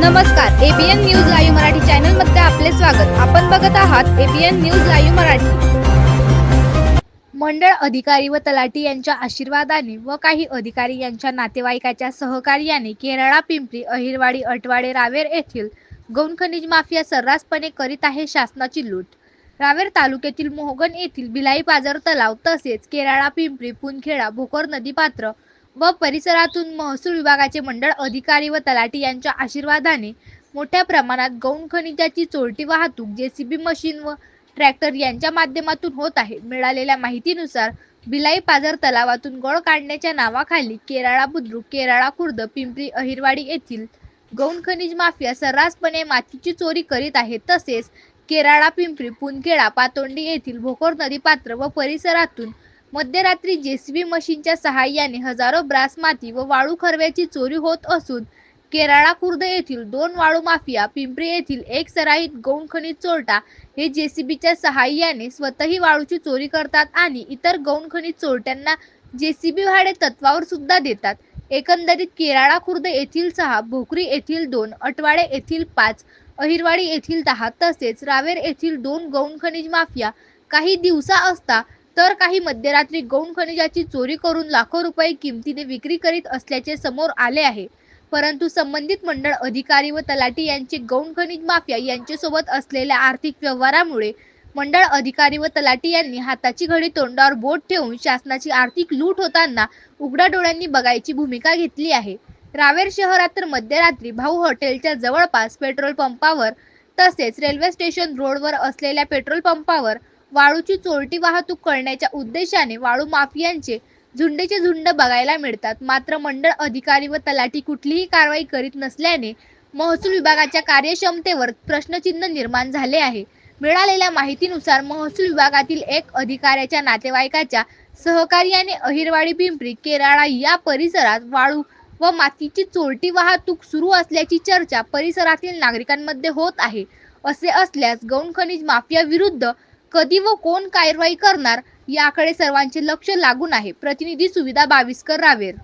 नमस्कार, ABN news live Marathi channel मध्ये आपले स्वागत। आपण बघत आहात एबीएन न्यूज लाईव्ह मराठी। मंडळ अधिकारी व तलाठी यांच्या आशीर्वादाने व काही अधिकारी यांच्या नातेवाईकाच्या सहकार्याने केरळा, पिंपरी, अहिरवाडी, अटवाडे, रावेर येथील गौण खनिज माफिया सर्रासपणे करीत आहे शासनाची लूट। रावेर तालुक्यातील मोहगण येथील भिलाई पाझर तलाव तसेच केरळा, पिंपरी, पुनखेडा, भोकर नदीपात्र व परिसरातून महसूल विभागाचे मंडळ अधिकारी व तलाठी यांच्या आशीर्वादाने मोठ्या प्रमाणात गौण खनिजाची चोरटी वाहतूक जेसीबी मशीन व ट्रॅक्टर यांच्या माध्यमातून होत आहे। मिळालेल्या माहितीनुसार भिलाई पाझर तलावातून गळ काढण्याच्या नावाखाली केरळा बुद्रुक, केरळा खुर्द, पिंपरी, अहिरवाडी येथील गौण खनिज माफिया सर्रासपणे मातीची चोरी करीत आहे। तसेच केरळा, पिंपरी, पुनखेडा, पातोंडी येथील भोकर नदीपात्र व परिसरातून मध्यरात्री जेसीबी मशीनच्या सहाय्याने हजारो ब्रास माती व वाळू खरव्याची चोरी होत असून केरळा खुर्द येथील 2 वाळू माफिया, पिंपरी येथील एक सराईत गौण खनिज चोरटा हे जेसीबीच्या सहाय्याने स्वतःही वाळूची चोरी करतात आणि इतर गौण खनिज चोरट्यांना जेसीबी भाडे तत्वावर सुद्धा देतात। एकंदरीत केरळा खुर्द येथील 6, भोकरी येथील 2, अटवाडे येथील 5, अहिरवाडी येथील 10 तसेच रावेर येथील 2 गौण खनिज माफिया काही दिवसा असता तर काही मध्यरात्री गौण खनिजाची चोरी करून लाखो रुपये किमतीने विक्री करीत असल्याचे समोर आले आहे। परंतु संबंधित मंडळ अधिकारी व तलाठी यांचे गौण खनिज माफिया यांच्यासोबत असलेल्या आर्थिक व्यवहारामुळे मंडळ अधिकारी व तलाठी यांनी हाताची घडी तोंडावर बोट ठेवून शासनाची आर्थिक लूट होताना उघड्या डोळ्यांनी बघायची भूमिका घेतली आहे। रावेर शहरात तर मध्यरात्री भाऊ हॉटेलच्या जवळपास पेट्रोल पंपावर तसेच रेल्वे स्टेशन रोडवर असलेल्या पेट्रोल पंपावर वाळूची चोरटी वाहतूक करण्याच्या उद्देशाने वाळू माफियांचे झुंडचे झुंड बघायला मिळतात। मात्र मंडळ अधिकारी व तलाठी कुठलीही कारवाई करीत नसल्याने महसूल विभागाच्या कार्यक्षमतेवर प्रश्नचिन्ह निर्माण झाले आहे। मिळालेल्या माहितीनुसार महसूल विभागातील एक अधिकाऱ्याच्या नातेवाईकाच्या सहकार्याने अहिरवाडी, पिंपरी, केरळा या परिसरात वाळू व मातीची चोरटी वाहतूक सुरू असल्याची चर्चा परिसरातील नागरिकांमध्ये होत आहे। असे असल्यास गौण खनिज माफिया विरुद्ध कधी व कोण कारवाई करणार याकडे सर्वांचे लक्ष लागून आहे। प्रतिनिधी सुविधा बाविस्कर, रावेर।